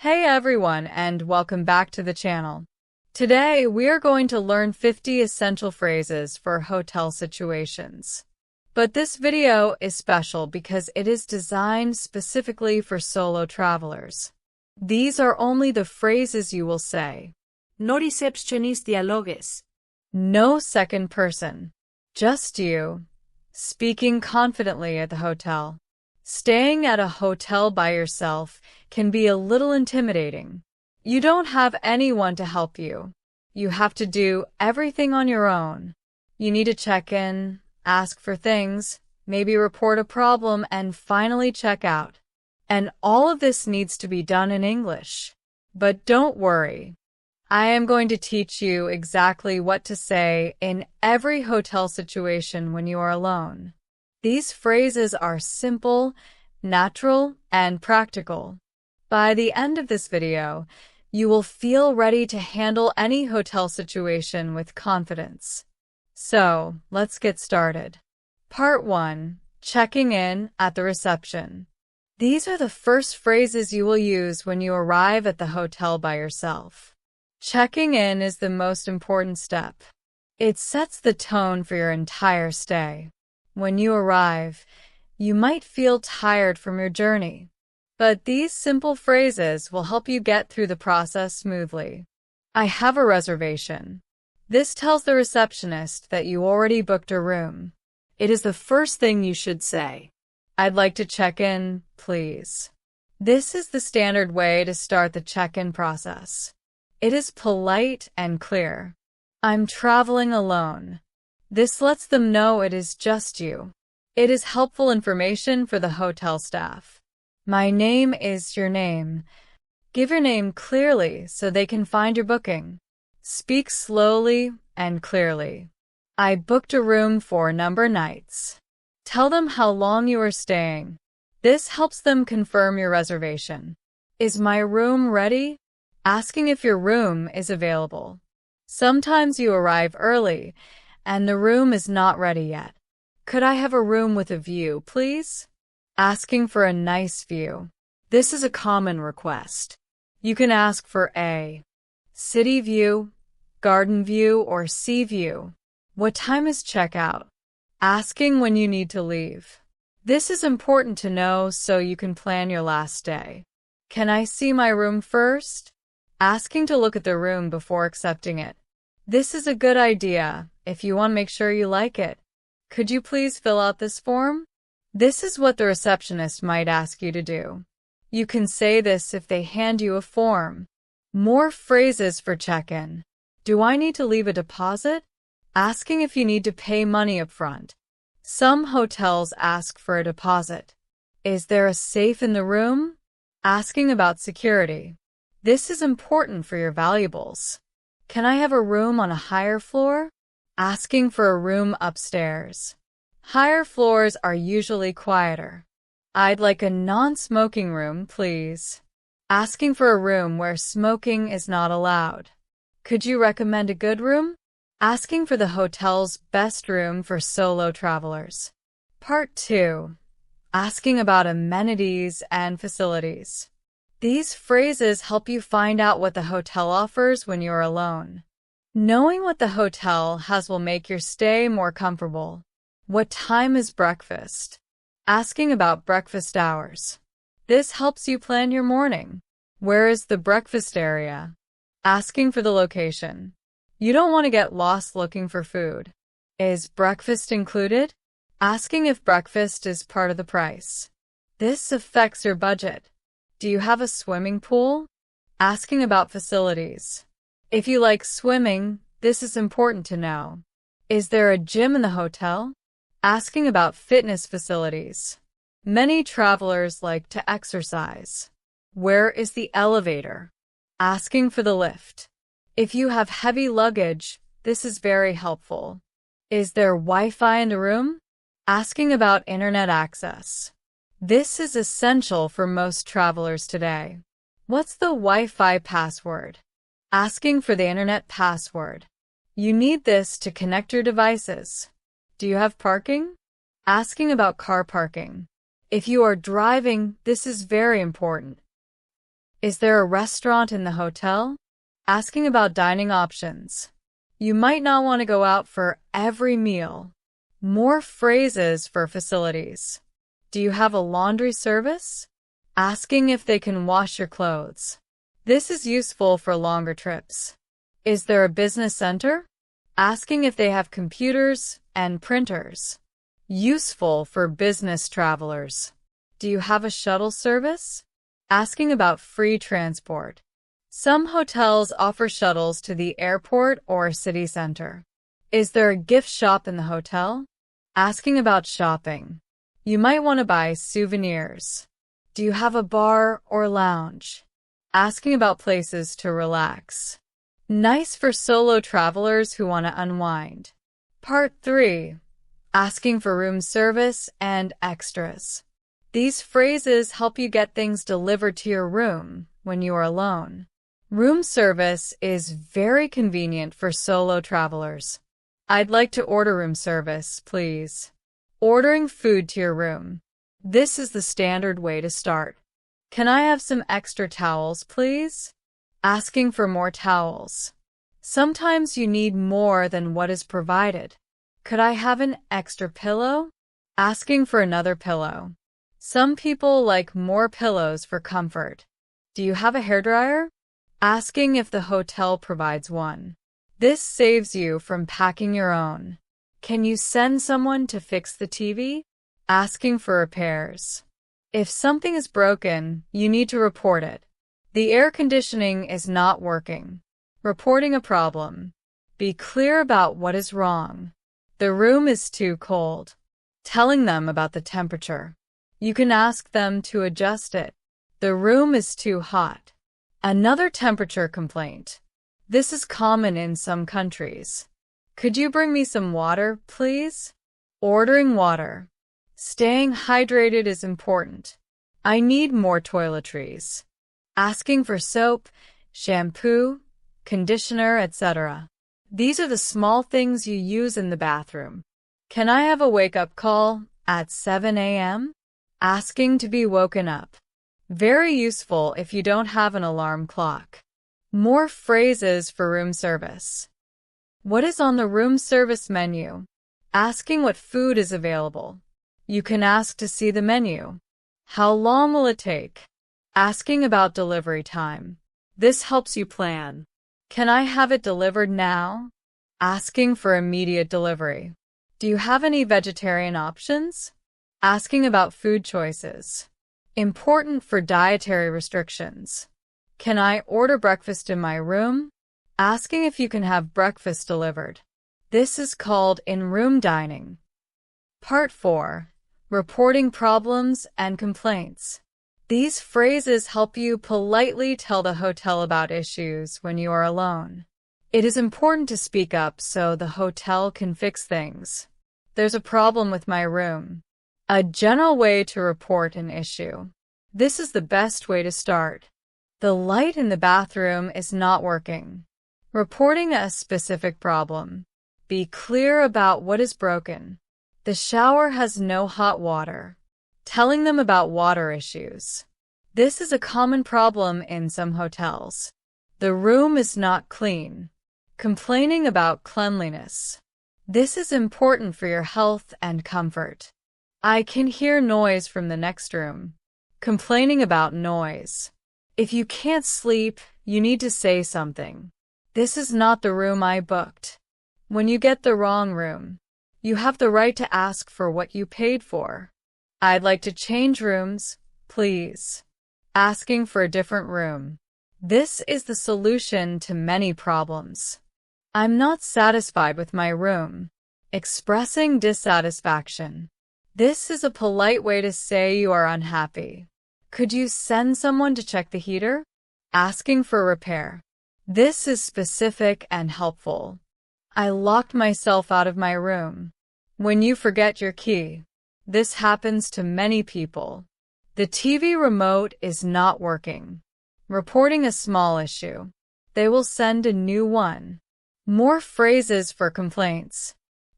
Hey everyone, and welcome back to the channel. Today, we are going to learn 50 essential phrases for hotel situations. But this video is special because it is designed specifically for solo travelers. These are only the phrases you will say. No receptionist dialogues. No second person. Just you. Speaking confidently at the hotel. Staying at a hotel by yourself can be a little intimidating. You don't have anyone to help you. You have to do everything on your own. You need to check in, ask for things, maybe report a problem, and finally check out. And all of this needs to be done in English. But don't worry. I am going to teach you exactly what to say in every hotel situation when you are alone. These phrases are simple, natural, and practical. By the end of this video, you will feel ready to handle any hotel situation with confidence. So, let's get started. Part 1. Checking in at the reception. These are the first phrases you will use when you arrive at the hotel by yourself. Checking in is the most important step. It sets the tone for your entire stay. When you arrive, you might feel tired from your journey. But these simple phrases will help you get through the process smoothly. I have a reservation. This tells the receptionist that you already booked a room. It is the first thing you should say. I'd like to check in, please. This is the standard way to start the check-in process. It is polite and clear. I'm traveling alone. This lets them know it is just you. It is helpful information for the hotel staff. My name is your name. Give your name clearly so they can find your booking. Speak slowly and clearly. I booked a room for number nights. Tell them how long you are staying. This helps them confirm your reservation. Is my room ready? Asking if your room is available. Sometimes you arrive early, and the room is not ready yet. Could I have a room with a view, please? Asking for a nice view. This is a common request. You can ask for a city view, garden view, or sea view. What time is checkout? Asking when you need to leave. This is important to know so you can plan your last day. Can I see my room first? Asking to look at the room before accepting it. This is a good idea if you want to make sure you like it. Could you please fill out this form? This is what the receptionist might ask you to do. You can say this if they hand you a form. More phrases for check-in. Do I need to leave a deposit? Asking if you need to pay money up front. Some hotels ask for a deposit. Is there a safe in the room? Asking about security. This is important for your valuables. Can I have a room on a higher floor? Asking for a room upstairs. Higher floors are usually quieter. I'd like a non-smoking room, please. Asking for a room where smoking is not allowed. Could you recommend a good room? Asking for the hotel's best room for solo travelers. Part 2. Asking about amenities and facilities. These phrases help you find out what the hotel offers when you're alone. Knowing what the hotel has will make your stay more comfortable. What time is breakfast? Asking about breakfast hours. This helps you plan your morning. Where is the breakfast area? Asking for the location. You don't want to get lost looking for food. Is breakfast included? Asking if breakfast is part of the price. This affects your budget. Do you have a swimming pool? Asking about facilities. If you like swimming, this is important to know. Is there a gym in the hotel? Asking about fitness facilities. Many travelers like to exercise. Where is the elevator? Asking for the lift. If you have heavy luggage, this is very helpful. Is there Wi-Fi in the room? Asking about internet access. This is essential for most travelers today. What's the Wi-Fi password? Asking for the internet password. You need this to connect your devices. Do you have parking? Asking about car parking. If you are driving, this is very important. Is there a restaurant in the hotel? Asking about dining options. You might not want to go out for every meal. More phrases for facilities. Do you have a laundry service? Asking if they can wash your clothes. This is useful for longer trips. Is there a business center? Asking if they have computers and printers. Useful for business travelers. Do you have a shuttle service? Asking about free transport. Some hotels offer shuttles to the airport or city center. Is there a gift shop in the hotel? Asking about shopping. You might want to buy souvenirs. Do you have a bar or lounge? Asking about places to relax. Nice for solo travelers who want to unwind. Part 3. Asking for room service and extras. These phrases help you get things delivered to your room when you are alone. Room service is very convenient for solo travelers. I'd like to order room service, please. Ordering food to your room. This is the standard way to start. Can I have some extra towels, please? Asking for more towels. Sometimes you need more than what is provided. Could I have an extra pillow? Asking for another pillow. Some people like more pillows for comfort. Do you have a hairdryer? Asking if the hotel provides one. This saves you from packing your own. Can you send someone to fix the TV? Asking for repairs. If something is broken, you need to report it. The air conditioning is not working. Reporting a problem. Be clear about what is wrong. The room is too cold. Telling them about the temperature. You can ask them to adjust it. The room is too hot. Another temperature complaint. This is common in some countries. Could you bring me some water, please? Ordering water. Staying hydrated is important. I need more toiletries. Asking for soap, shampoo, conditioner, etc. These are the small things you use in the bathroom. Can I have a wake-up call at 7 a.m.? Asking to be woken up. Very useful if you don't have an alarm clock. More phrases for room service. What is on the room service menu? Asking what food is available. You can ask to see the menu. How long will it take? Asking about delivery time. This helps you plan. Can I have it delivered now? Asking for immediate delivery. Do you have any vegetarian options? Asking about food choices. Important for dietary restrictions. Can I order breakfast in my room? Asking if you can have breakfast delivered. This is called in-room dining. Part 4. Reporting problems and complaints. These phrases help you politely tell the hotel about issues when you are alone. It is important to speak up so the hotel can fix things. There's a problem with my room. A general way to report an issue. This is the best way to start. The light in the bathroom is not working. Reporting a specific problem. Be clear about what is broken. The shower has no hot water. Telling them about water issues. This is a common problem in some hotels. The room is not clean. Complaining about cleanliness. This is important for your health and comfort. I can hear noise from the next room. Complaining about noise. If you can't sleep, you need to say something. This is not the room I booked. When you get the wrong room, you have the right to ask for what you paid for. I'd like to change rooms, please. Asking for a different room. This is the solution to many problems. I'm not satisfied with my room. Expressing dissatisfaction. This is a polite way to say you are unhappy. Could you send someone to check the heater? Asking for repair. This is specific and helpful. I locked myself out of my room. When you forget your key. This happens to many people. The TV remote is not working. Reporting a small issue. They will send a new one. More phrases for complaints.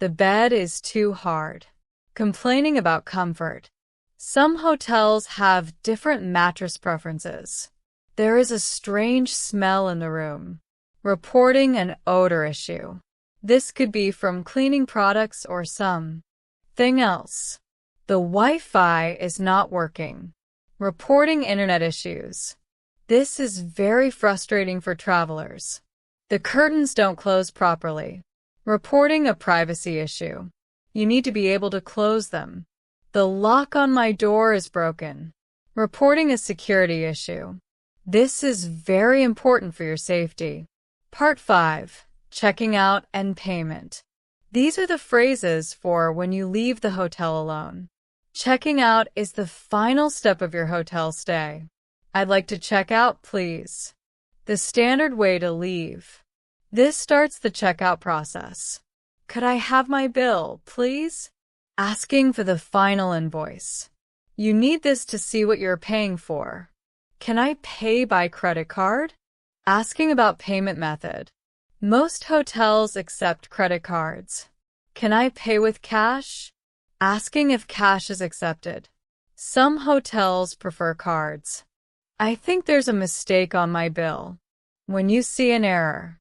The bed is too hard. Complaining about comfort. Some hotels have different mattress preferences. There is a strange smell in the room. Reporting an odor issue. This could be from cleaning products or something else. The Wi-Fi is not working. Reporting internet issues. This is very frustrating for travelers. The curtains don't close properly. Reporting a privacy issue. You need to be able to close them. The lock on my door is broken. Reporting a security issue. This is very important for your safety. Part 5. Checking out and payment. These are the phrases for when you leave the hotel alone. Checking out is the final step of your hotel stay. I'd like to check out, please. The standard way to leave. This starts the checkout process. Could I have my bill, please? Asking for the final invoice. You need this to see what you're paying for. Can I pay by credit card? Asking about payment method. Most hotels accept credit cards. Can I pay with cash? Asking if cash is accepted. Some hotels prefer cards. I think there's a mistake on my bill. When you see an error,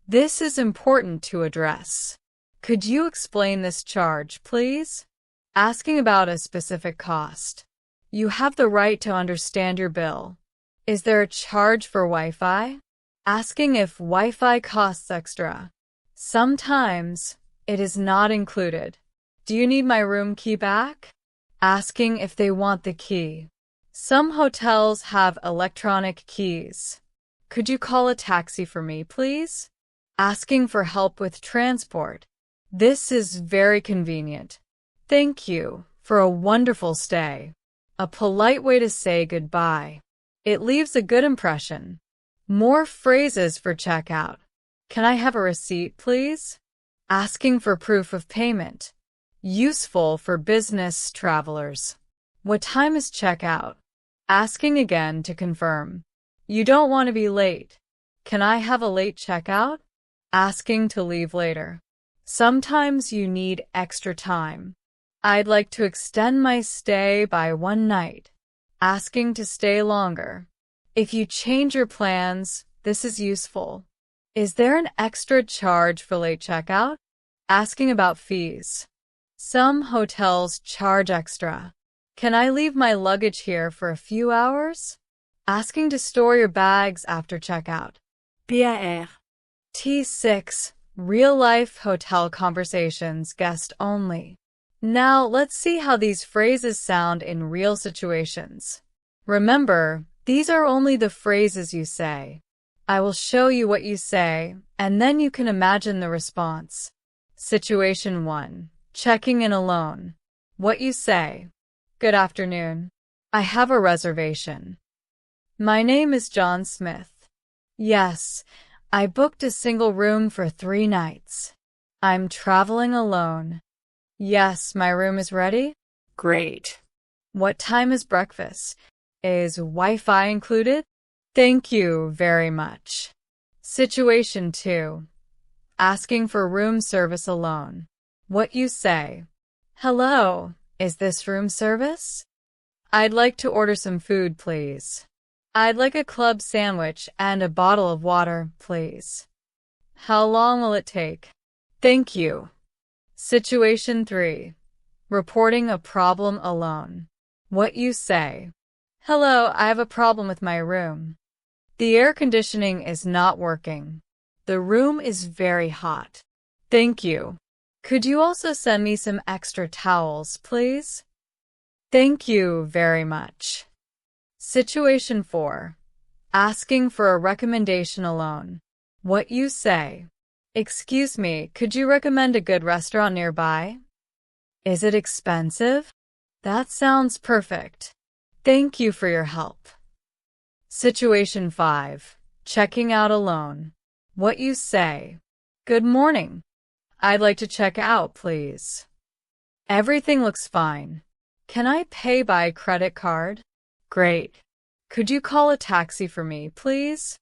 this is important to address. Could you explain this charge, please? Asking about a specific cost. You have the right to understand your bill. Is there a charge for Wi-Fi? Asking if Wi-Fi costs extra. Sometimes it is not included. Do you need my room key back? Asking if they want the key. Some hotels have electronic keys. Could you call a taxi for me, please? Asking for help with transport. This is very convenient. Thank you for a wonderful stay. A polite way to say goodbye. It leaves a good impression. More phrases for checkout. Can I have a receipt, please? Asking for proof of payment. Useful for business travelers. What time is checkout? Asking again to confirm. You don't want to be late. Can I have a late checkout? Asking to leave later. Sometimes you need extra time. I'd like to extend my stay by one night. Asking to stay longer. If you change your plans, this is useful. Is there an extra charge for late checkout? Asking about fees. Some hotels charge extra. Can I leave my luggage here for a few hours? Asking to store your bags after checkout. PAR. T6. Real-life hotel conversations, guest only. Now, let's see how these phrases sound in real situations. Remember, these are only the phrases you say. I will show you what you say, and then you can imagine the response. Situation 1. Checking in alone. What you say. Good afternoon. I have a reservation. My name is John Smith. Yes, I booked a single room for 3 nights. I'm traveling alone. Yes, my room is ready. Great. What time is breakfast? Is Wi-Fi included? Thank you very much. Situation 2. Asking for room service alone. What you say. Hello, is this room service? I'd like to order some food, please. I'd like a club sandwich and a bottle of water, please. How long will it take? Thank you. Situation 3. Reporting a problem alone. What you say. Hello, I have a problem with my room. The air conditioning is not working. The room is very hot. Thank you. Could you also send me some extra towels, please? Thank you very much. Situation 4. Asking for a recommendation alone. What you say. Excuse me, could you recommend a good restaurant nearby? Is it expensive? That sounds perfect. Thank you for your help. Situation 5. Checking out alone. What you say. Good morning. I'd like to check out, please. Everything looks fine. Can I pay by credit card? Great. Could you call a taxi for me, please?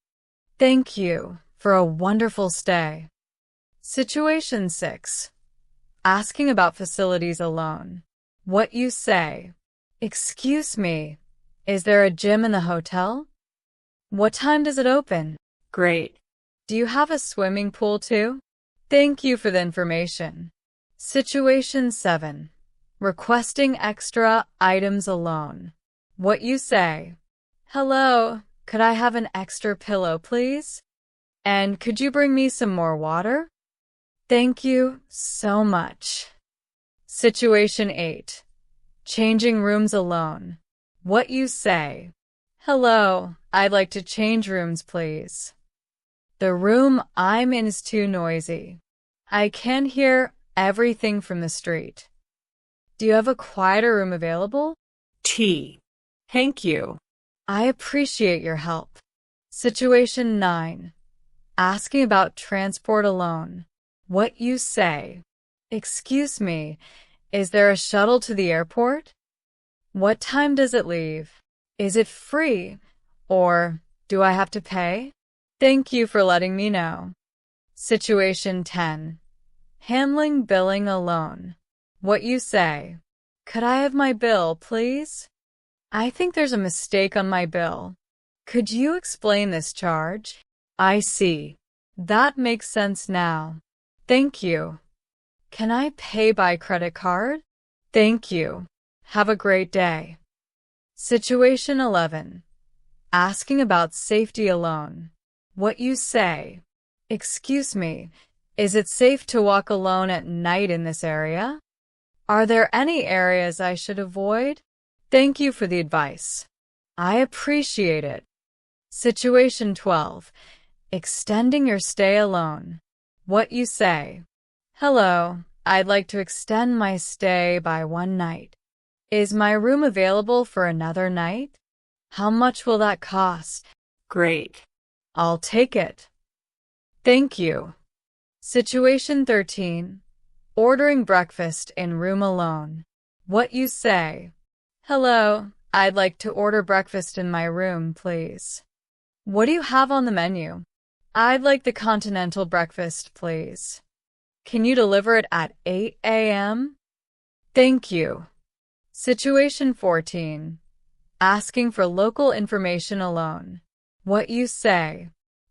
Thank you for a wonderful stay. Situation 6. Asking about facilities alone. What you say. Excuse me, is there a gym in the hotel? What time does it open? Great. Do you have a swimming pool too? Thank you for the information. Situation 7. Requesting extra items alone. What you say. Hello, could I have an extra pillow, please? And could you bring me some more water? Thank you so much. Situation 8. Changing rooms alone. What you say. Hello, I'd like to change rooms, please. The room I'm in is too noisy. I can hear everything from the street. Do you have a quieter room available? T. Thank you. I appreciate your help. Situation 9. Asking about transport alone. What you say. Excuse me, is there a shuttle to the airport? What time does it leave? Is it free, or do I have to pay? Thank you for letting me know. Situation 10. Handling billing alone. What you say. Could I have my bill, please? I think there's a mistake on my bill. Could you explain this charge? I see. That makes sense now. Thank you. Can I pay by credit card? Thank you. Have a great day. Situation 11. Asking about safety alone. What you say. Excuse me, is it safe to walk alone at night in this area? Are there any areas I should avoid? Thank you for the advice. I appreciate it. Situation 12. Extending your stay alone. What you say. Hello, I'd like to extend my stay by one night. Is my room available for another night? How much will that cost? Great. I'll take it. Thank you. Situation 13. Ordering breakfast in room alone. What you say. Hello, I'd like to order breakfast in my room, please. What do you have on the menu? I'd like the continental breakfast, please. Can you deliver it at 8 a.m.? Thank you. Situation 14. Asking for local information alone. What you say.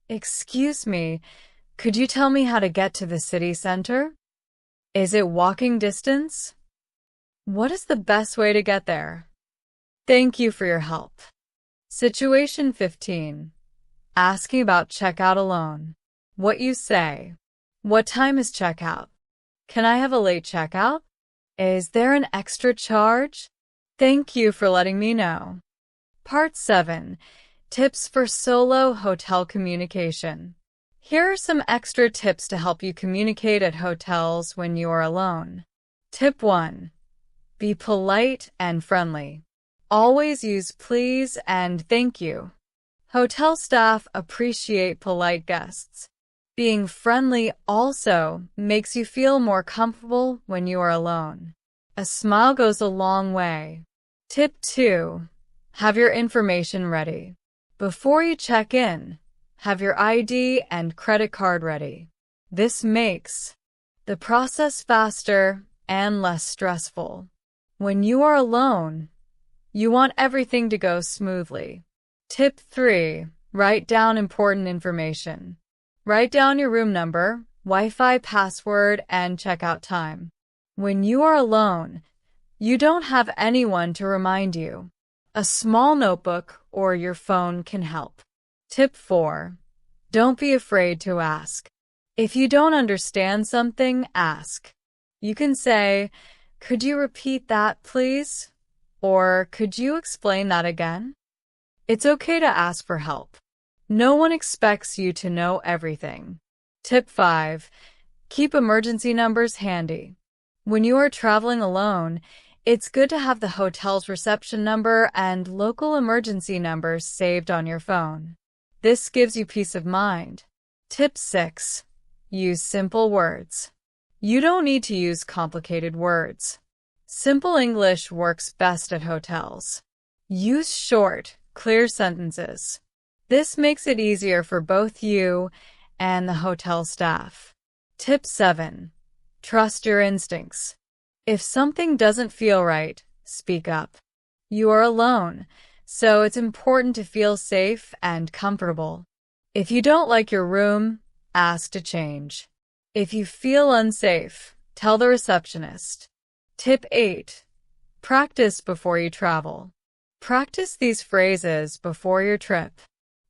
Excuse me, could you tell me how to get to the city center? Is it walking distance? What is the best way to get there? Thank you for your help. Situation 15. Asking about checkout alone. What you say. What time is checkout? Can I have a late checkout? Is there an extra charge? Thank you for letting me know. Part 7. Tips for solo hotel communication. Here are some extra tips to help you communicate at hotels when you are alone. Tip 1. Be polite and friendly. Always use please and thank you. Hotel staff appreciate polite guests. Being friendly also makes you feel more comfortable when you are alone. A smile goes a long way. Tip 2. Have your information ready. Before you check in, have your ID and credit card ready. This makes the process faster and less stressful. When you are alone, you want everything to go smoothly. Tip 3. Write down important information. Write down your room number, Wi-Fi password, and checkout time. When you are alone, you don't have anyone to remind you. A small notebook or your phone can help. Tip 4. Don't be afraid to ask. If you don't understand something, ask. You can say, "Could you repeat that, please?" Or, "Could you explain that again?" It's okay to ask for help. No one expects you to know everything. Tip 5. Keep emergency numbers handy. When you are traveling alone, it's good to have the hotel's reception number and local emergency numbers saved on your phone. This gives you peace of mind. Tip 6. Use simple words. You don't need to use complicated words. Simple English works best at hotels. Use short, clear sentences. This makes it easier for both you and the hotel staff. Tip 7. Trust your instincts. If something doesn't feel right, speak up. You are alone, so it's important to feel safe and comfortable. If you don't like your room, ask to change. If you feel unsafe, tell the receptionist. Tip 8. Practice before you travel. Practice these phrases before your trip.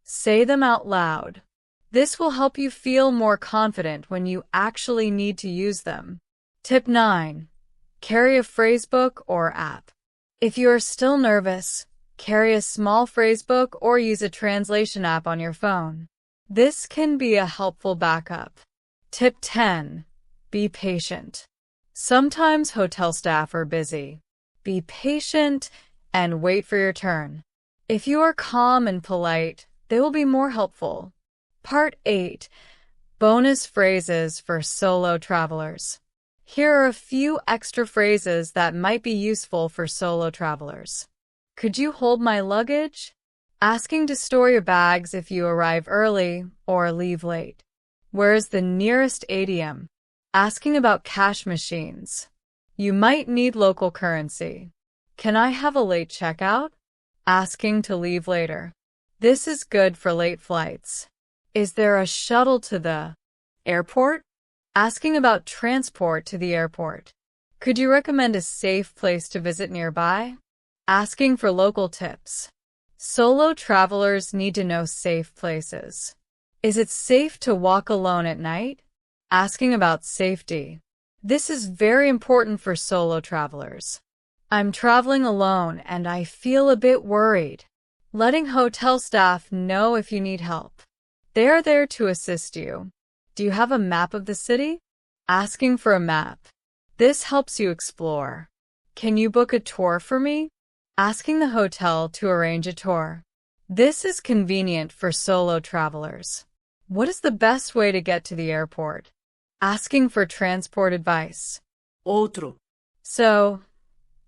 Say them out loud. This will help you feel more confident when you actually need to use them. Tip 9. Carry a phrasebook or app. If you are still nervous, carry a small phrasebook or use a translation app on your phone. This can be a helpful backup. Tip 10. Be patient. Sometimes hotel staff are busy. Be patient and wait for your turn. If you are calm and polite, they will be more helpful. Part 8. Bonus phrases for solo travelers. Here are a few extra phrases that might be useful for solo travelers. Could you hold my luggage? Asking to store your bags if you arrive early or leave late. Where's the nearest ATM? Asking about cash machines. You might need local currency. Can I have a late checkout? Asking to leave later. This is good for late flights. Is there a shuttle to the airport? Asking about transport to the airport. Could you recommend a safe place to visit nearby? Asking for local tips. Solo travelers need to know safe places. Is it safe to walk alone at night? Asking about safety. This is very important for solo travelers. I'm traveling alone and I feel a bit worried. Letting hotel staff know if you need help. They are there to assist you. Do you have a map of the city? Asking for a map. This helps you explore. Can you book a tour for me? Asking the hotel to arrange a tour. This is convenient for solo travelers. What is the best way to get to the airport? Asking for transport advice. Outro. So,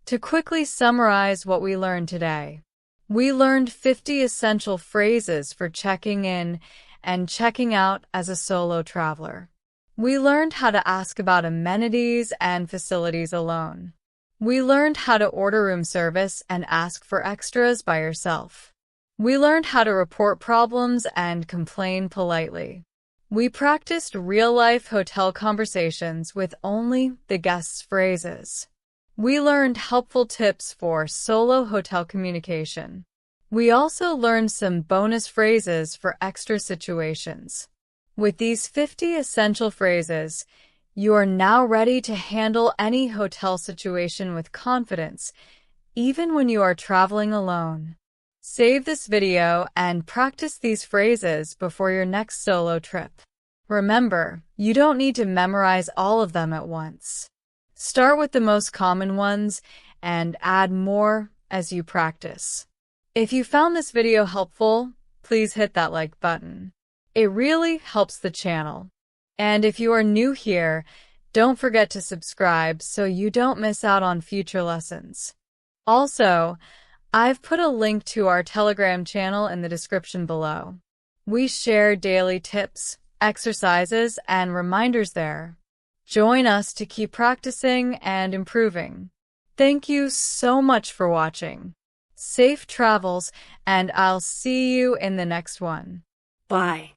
to quickly summarize what we learned today, we learned 50 essential phrases for checking in and checking out as a solo traveler. We learned how to ask about amenities and facilities alone. We learned how to order room service and ask for extras by yourself. We learned how to report problems and complain politely. We practiced real-life hotel conversations with only the guests' phrases. We learned helpful tips for solo hotel communication. We also learned some bonus phrases for extra situations. With these 50 essential phrases, you are now ready to handle any hotel situation with confidence, even when you are traveling alone. Save this video and practice these phrases before your next solo trip. Remember, you don't need to memorize all of them at once. Start with the most common ones and add more as you practice. If you found this video helpful, please hit that like button. It really helps the channel. And if you are new here, don't forget to subscribe so you don't miss out on future lessons. Also, I've put a link to our Telegram channel in the description below. We share daily tips, exercises, and reminders there. Join us to keep practicing and improving. Thank you so much for watching. Safe travels, and I'll see you in the next one. Bye.